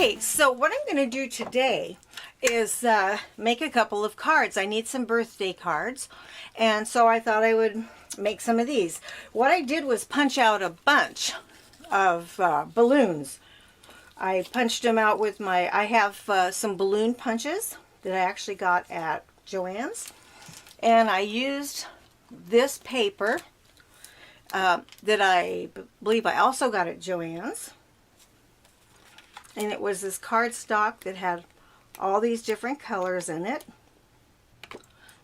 Okay, so what I'm going to do today is make a couple of cards. I need some birthday cards, and so I thought I would make some of these. What I did was punch out a bunch of balloons. I punched them out with I have some balloon punches that I actually got at Joann's, and I used this paper that I believe I also got at Joann's. And it was this cardstock that had all these different colors in it.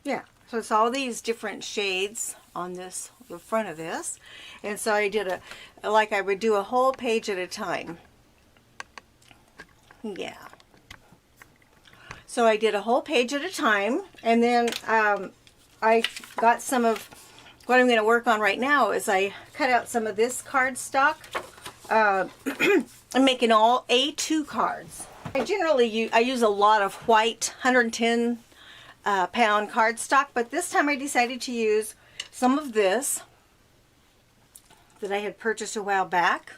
Yeah, so it's all these different shades on the front of this. And so I did like I would do a whole page at a time. Yeah. So I did a whole page at a time, and then I got some of what I'm going to work on right now is I cut out some of this cardstock. I'm making all A2 cards. I generally use a lot of white 110 pound cardstock, but this time I decided to use some of this that I had purchased a while back.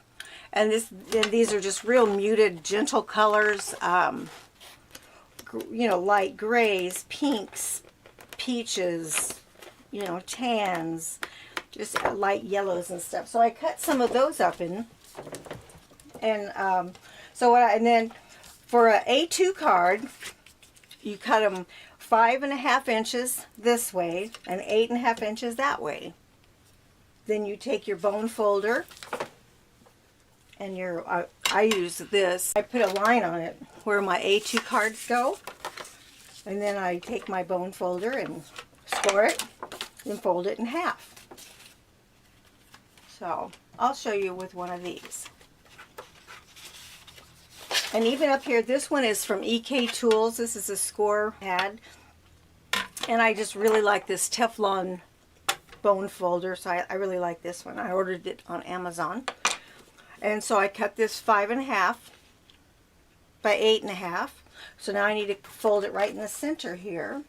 And these are just real muted, gentle colors, you know, light grays, pinks, peaches, you know, tans, just light yellows and stuff. So I cut some of those up in. And and then for an A2 card, you cut them 5.5 inches this way and 8.5 inches that way. Then you take your bone folder and I use this. I put a line on it where my A2 cards go, and then I take my bone folder and score it and fold it in half. So I'll show you with one of these. And even up here, this one is from EK Tools. This is a score pad. And I just really like this Teflon bone folder, so I really like this one. I ordered it on Amazon. And so I cut this 5.5 by 8.5. So now I need to fold it right in the center here.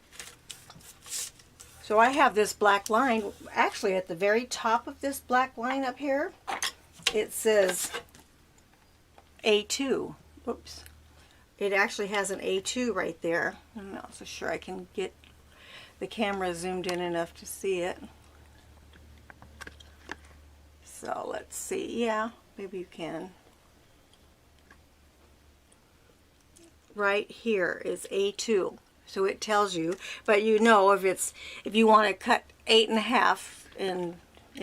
So I have this black line, actually at the very top of this black line up here, it says A2. Oops. It actually has an A2 right there. I'm not so sure I can get the camera zoomed in enough to see it. So let's see. Yeah, maybe you can. Right here is A2. So it tells you, but you know if you want to cut 8.5 in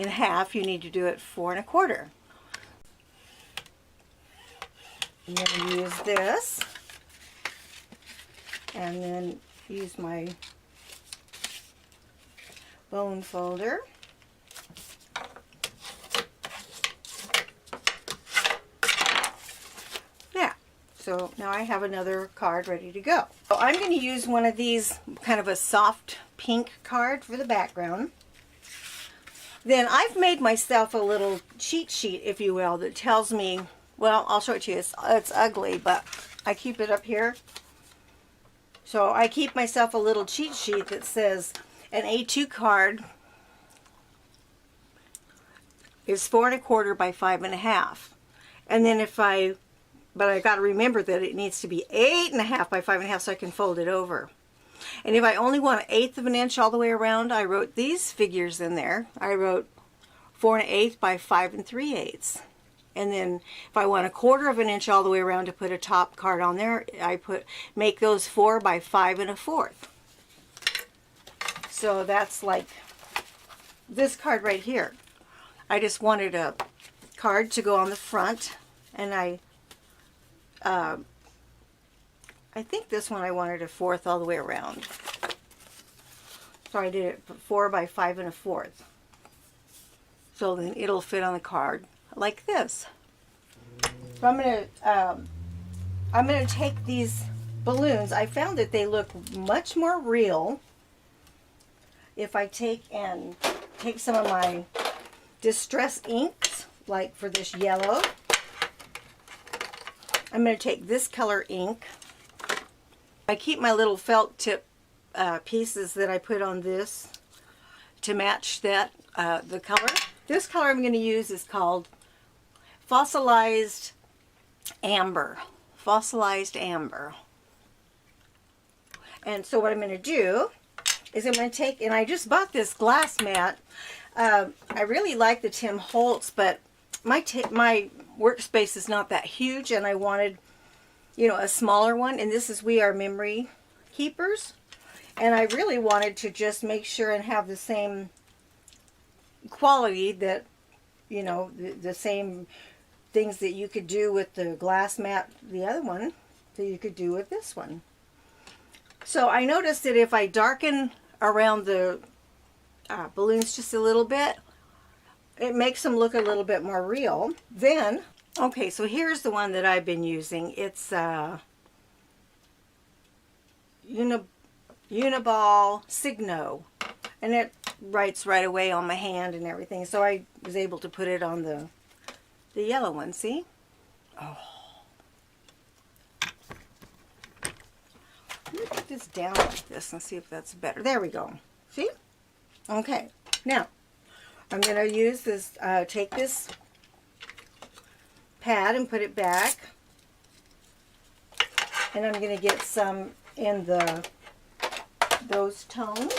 half, you need to do it 4.25. I'm going to use this, and then use my bone folder. Yeah, so now I have another card ready to go. So I'm going to use one of these, kind of a soft pink card for the background. Then I've made myself a little cheat sheet, if you will, that tells me, well, I'll show it to you. It's ugly, but I keep it up here. So I keep myself a little cheat sheet that says an A2 card is 4.25 by 5.5. And then but I got to remember that it needs to be 8.5 by 5.5 so I can fold it over. And if I only want 1/8 of an inch all the way around, I wrote these figures in there. I wrote 4 1/8 by 5 3/8. And then if I want 1/4 of an inch all the way around to put a top card on there, I make those 4 by 5 1/4. So that's like this card right here. I just wanted a card to go on the front, and I think this one I wanted 1/4 all the way around. So I did it 4 by 5 1/4. So then it'll fit on the card like this. So I'm gonna take these balloons. I found that they look much more real if I take some of my distress inks, like for this yellow. I'm going to take this color ink. I keep my little felt tip pieces that I put on this to match that the color. This color I'm going to use is called Fossilized Amber. fossilized amber. And so what I'm going to do is I'm going to take, and I just bought this glass mat. I really like the Tim Holtz, but my workspace is not that huge, and I wanted, you know, a smaller one. And this is We Are Memory Keepers. And I really wanted to just make sure and have the same quality that, you know, the same things that you could do with the glass mat, the other one, that you could do with this one. So I noticed that if I darken around the balloons just a little bit, it makes them look a little bit more real. Then, okay, so here's the one that I've been using. It's Uniball Signo, and it writes right away on my hand and everything. So I was able to put it on the yellow one. See? Oh. Let me put this down like this and see if that's better. There we go. See? Okay. Now, I'm going to use this, take this pad and put it back. And I'm going to get some in those tones.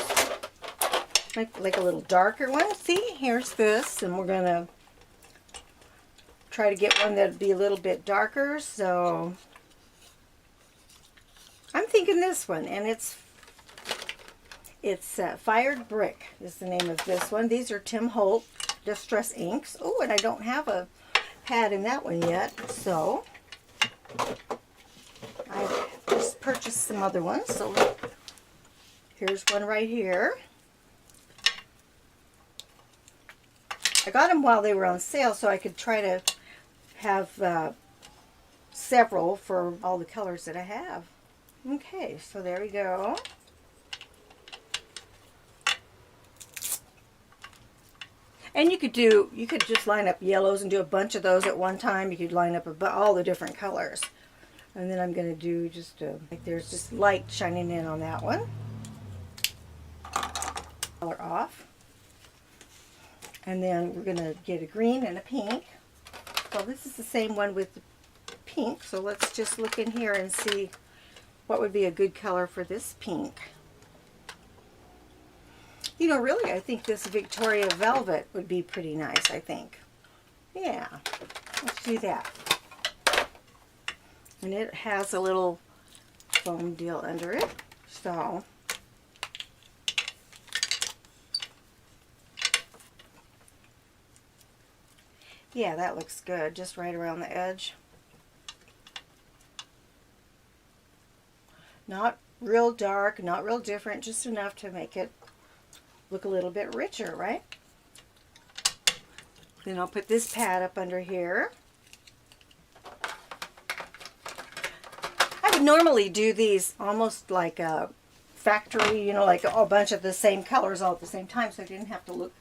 Like a little darker one. See? Here's this. And we're going to try to get one that would be a little bit darker. So I'm thinking this one, and it's Fired Brick is the name of this one. These are Tim Holtz Distress Inks. Oh, and I don't have a pad in that one yet, so I just purchased some other ones. So here's one right here. I got them while they were on sale, so I could try to have several for all the colors that I have. Okay, so there we go. And you could just line up yellows and do a bunch of those at one time. You could line up all the different colors. And then I'm going to do just like there's just light shining in on that one. Color off. And then we're going to get a green and a pink. So this is the same one with the pink. So let's just look in here and see what would be a good color for this pink. You know, really, I think this Victoria Velvet would be pretty nice, I think. Yeah, let's do that. And it has a little foam deal under it. So, yeah, that looks good, just right around the edge. Not real dark, not real different, just enough to make it look a little bit richer, right? Then I'll put this pad up under here. I would normally do these almost like a factory, you know, like a bunch of the same colors all at the same time, so I didn't have to look,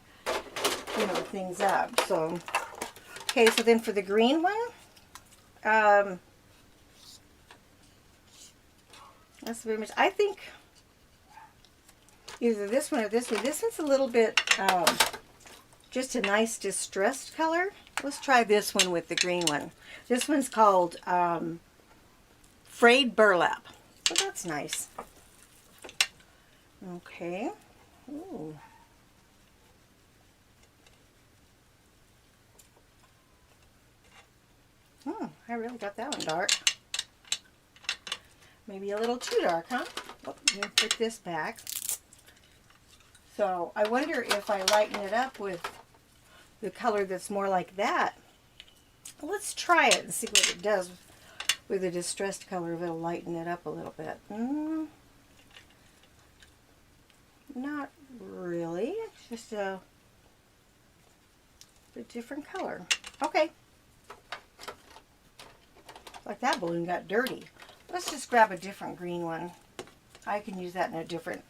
you know, things up. So, okay, so then for the green one, that's very much, I think either this one or this one. This one's a little bit, just a nice distressed color. Let's try this one with the green one. This one's called Frayed Burlap. So that's nice. Okay. Ooh. I really got that one dark. Maybe a little too dark, huh? Oh, let me put this back. So I wonder if I lighten it up with the color that's more like that. Well, let's try it and see what it does with a distressed color. If it'll lighten it up a little bit. Not really. It's just a different color. Okay. Like that balloon got dirty. Let's just grab a different green one. I can use that in a different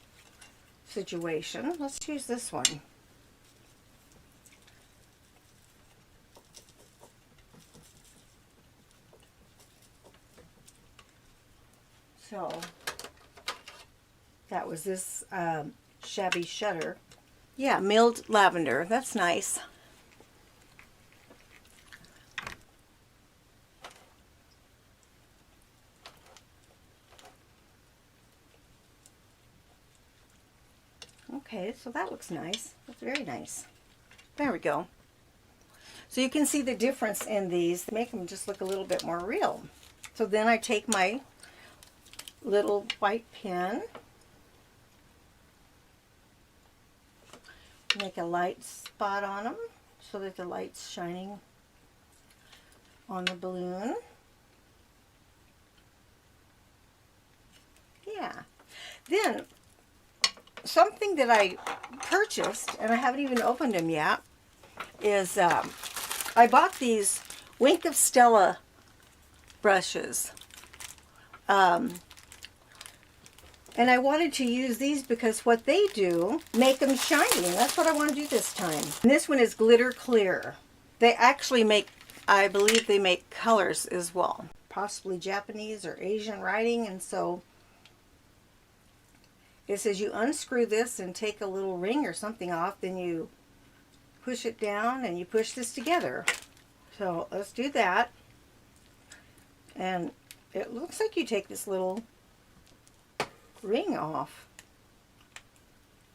situation. Let's use this one. So that was this Shabby Shutter. Yeah, milled lavender. That's nice. Okay, so that looks nice. That's very nice. There we go. So you can see the difference in these. Make them just look a little bit more real. So then I take my little white pen, make a light spot on them so that the light's shining on the balloon. Yeah. Then something that I purchased, and I haven't even opened them yet, is I bought these Wink of Stella brushes. And I wanted to use these because what they do, make them shiny. And that's what I want to do this time. And this one is glitter clear. They actually make, I believe they make colors as well. Possibly Japanese or Asian writing. And so it says you unscrew this and take a little ring or something off. Then you push it down and you push this together. So let's do that. And it looks like you take this little ring off.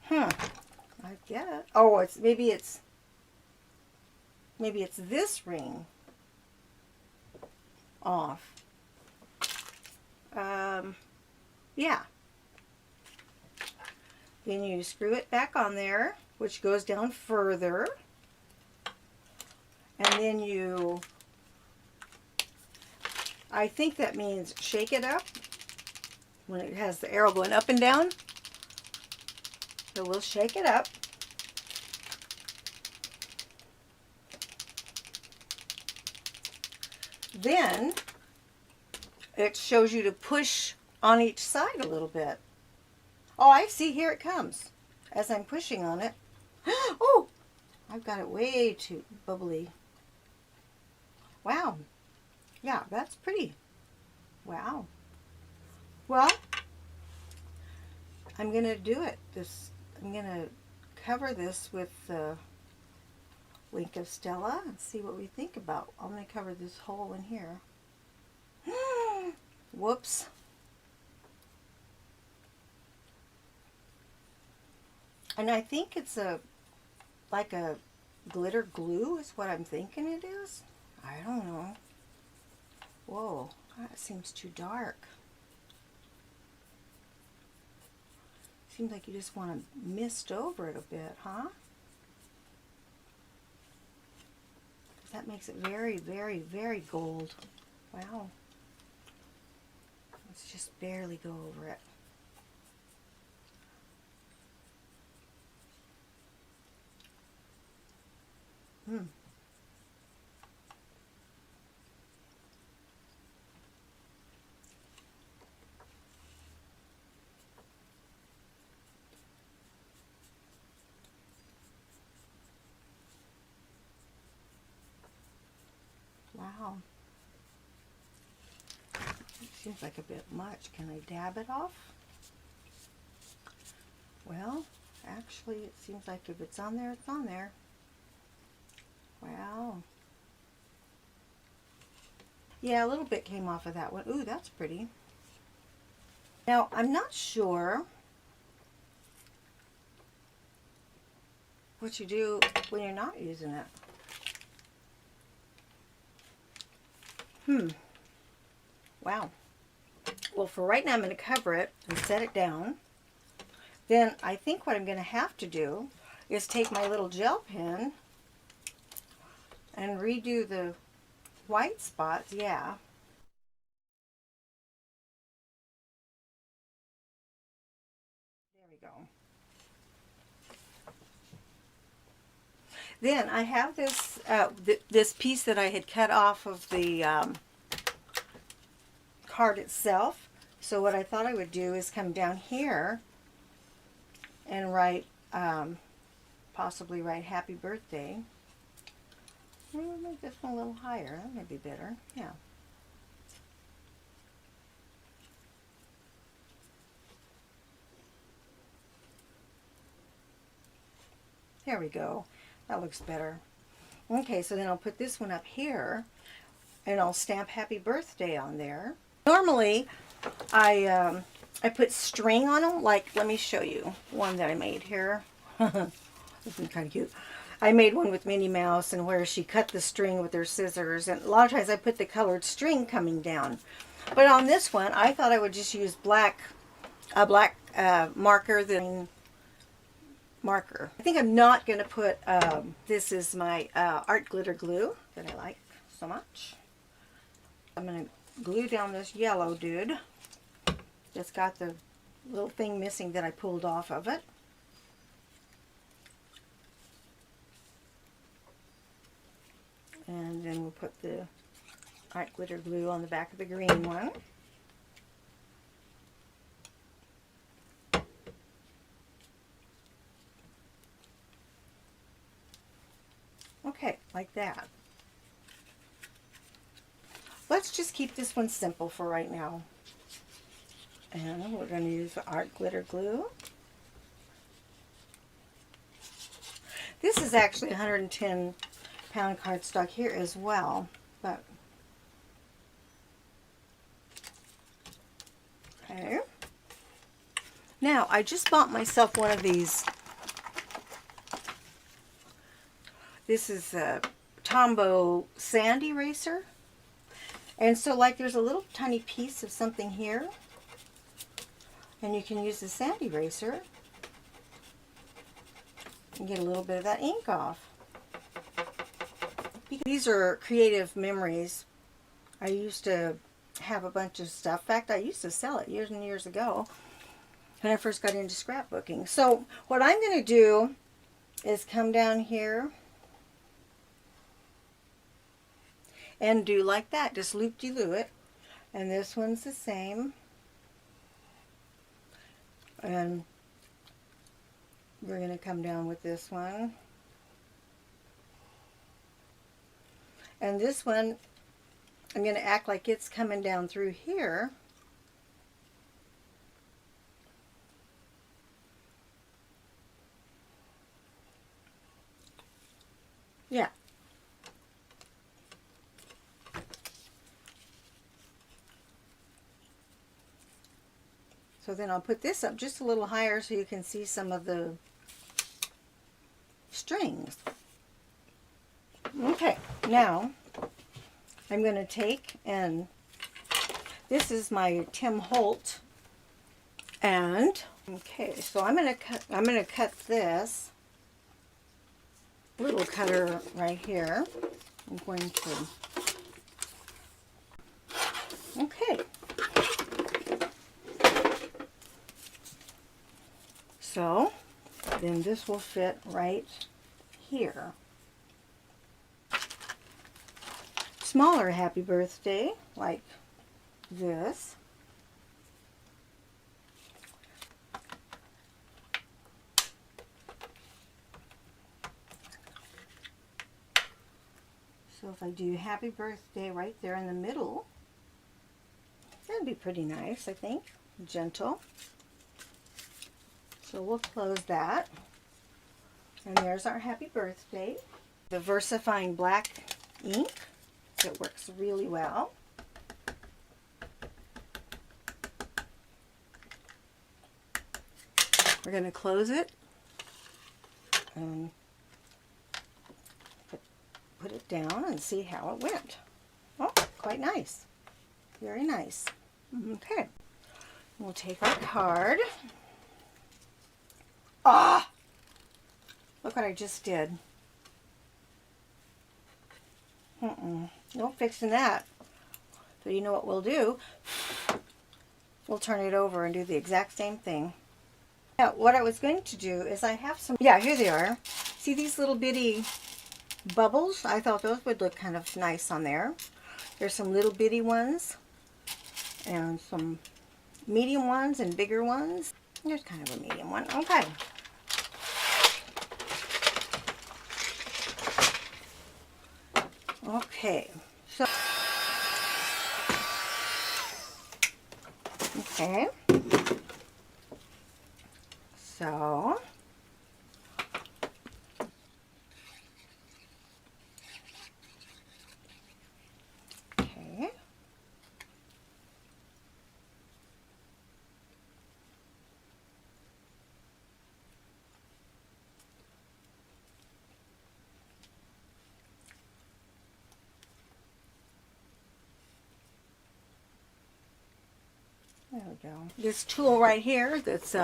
I get it. Oh, maybe it's this ring off. Yeah. Then you screw it back on there, which goes down further. And then you, I think that means shake it up when it has the arrow going up and down. So we'll shake it up. Then it shows you to push on each side a little bit. Oh, I see, here it comes as I'm pushing on it. Oh, I've got it way too bubbly. Wow. Yeah, that's pretty. Wow. Well, I'm going to do it. I'm going to cover this with the Wink of Stella and see what we think about. I'm going to cover this hole in here. Whoops. And I think it's like a glitter glue is what I'm thinking it is. I don't know. Whoa, that seems too dark. Seems like you just want to mist over it a bit, huh? That makes it very, very, very gold. Wow. Let's just barely go over it. Wow. Seems like a bit much. Can I dab it off? Well, actually, it seems like if it's on there, it's on there. Wow. Yeah, a little bit came off of that one. Ooh, that's pretty. Now, I'm not sure what you do when you're not using it. Wow. Well, for right now, I'm going to cover it and set it down. Then I think what I'm going to have to do is take my little gel pen and redo the white spots. Yeah. There we go. Then I have this this piece that I had cut off of the card itself. So what I thought I would do is come down here and write, possibly write Happy Birthday. We'll make this one a little higher. That might be better. Yeah. There we go. That looks better. Okay, so then I'll put this one up here and I'll stamp Happy Birthday on there. Normally, I I put string on them. Like, let me show you one that I made here. This is kind of cute. I made one with Minnie Mouse and where she cut the string with her scissors. And a lot of times I put the colored string coming down. But on this one, I thought I would just use a black marker than marker. I think I'm not going to put, this is my art glitter glue that I like so much. I'm going to glue down this yellow dude that's got the little thing missing that I pulled off of it. And then we'll put the art glitter glue on the back of the green one. Okay, like that. Let's just keep this one simple for right now. And we're going to use the art glitter glue. This is actually 110-pound cardstock here as well, but okay. Now I just bought myself one of these. This is a Tombow sand eraser, and so like there's a little tiny piece of something here, and you can use the sand eraser and get a little bit of that ink off. These are creative memories. I used to have a bunch of stuff. In fact, I used to sell it years and years ago when I first got into scrapbooking. So what I'm going to do is come down here and do like that. Just loop-de-loo it. And this one's the same. And we're going to come down with this one. And this one, I'm going to act like it's coming down through here. Yeah. So then I'll put this up just a little higher so you can see some of the strings. Okay, now I'm going to take, and this is my Tim Holt, and okay, so I'm going to cut this little cutter right here. I'm going to, okay. So then this will fit right here. Smaller happy birthday, like this. So if I do happy birthday right there in the middle, that'd be pretty nice, I think. Gentle. So we'll close that. And there's our happy birthday. The VersaFine black ink. It works really well. We're going to close it and put it down and see how it went. Oh, quite nice. Very nice. Okay. We'll take our card. Ah! Look what I just did. No fixing that. So you know what we'll do? We'll turn it over and do the exact same thing. Now, what I was going to do is I have some, yeah, here they are. See these little bitty bubbles? I thought those would look kind of nice on there. There's some little bitty ones and some medium ones and bigger ones. There's kind of a medium one. Okay. Okay, so, okay, so, okay, There we go. This tool right here, that's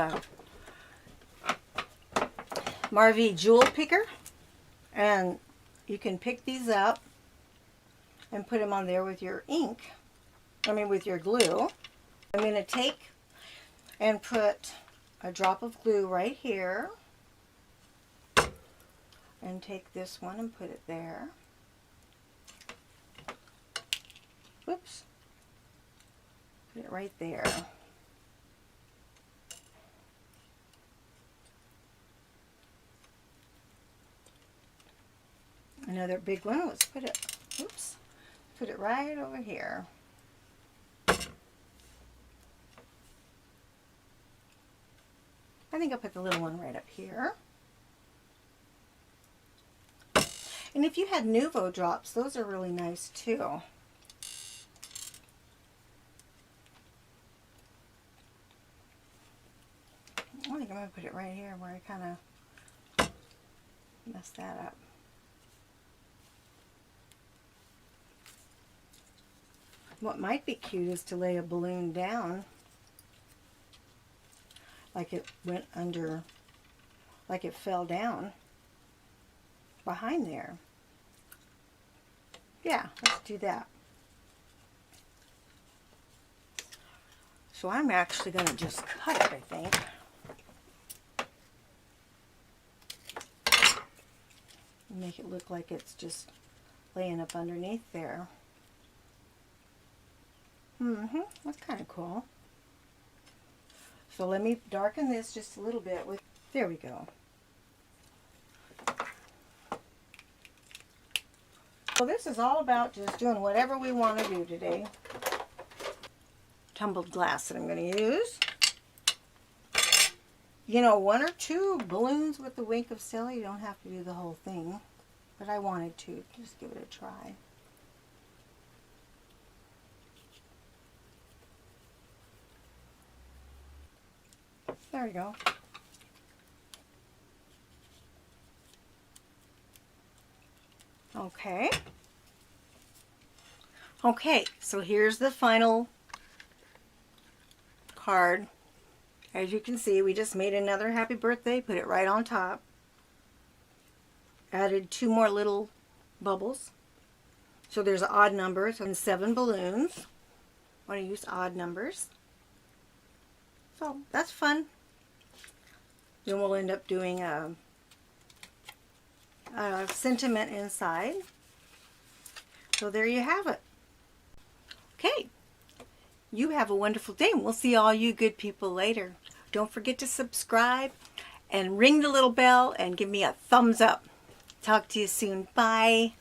Marvy Jewel Picker, and you can pick these up and put them on there with your ink, with your glue. I'm going to take and put a drop of glue right here, and take this one and put it there. Whoops. Put it right there. Another big one, let's put it, oops, put it right over here. I think I'll put the little one right up here. And if you had Nuvo drops, those are really nice too. I think I'm going to put it right here where I kind of messed that up. What might be cute is to lay a balloon down like it went under, like it fell down behind there. Yeah, let's do that. So I'm actually going to just cut it, I think. Make it look like it's just laying up underneath there. That's kind of cool. So let me darken this just a little bit with, there we go. So this is all about just doing whatever we want to do today. Tumbled glass that I'm going to use. You know, 1 or 2 balloons with the wink of Stella. You don't have to do the whole thing. But I wanted to just give it a try. There we go. Okay. Okay, so here's the final card. As you can see, we just made another happy birthday, put it right on top. Added 2 more little bubbles. So there's odd numbers and 7 balloons. I want to use odd numbers. So that's fun. Then we'll end up doing a sentiment inside. So there you have it. Okay. You have a wonderful day, and we'll see all you good people later. Don't forget to subscribe and ring the little bell and give me a thumbs up. Talk to you soon. Bye.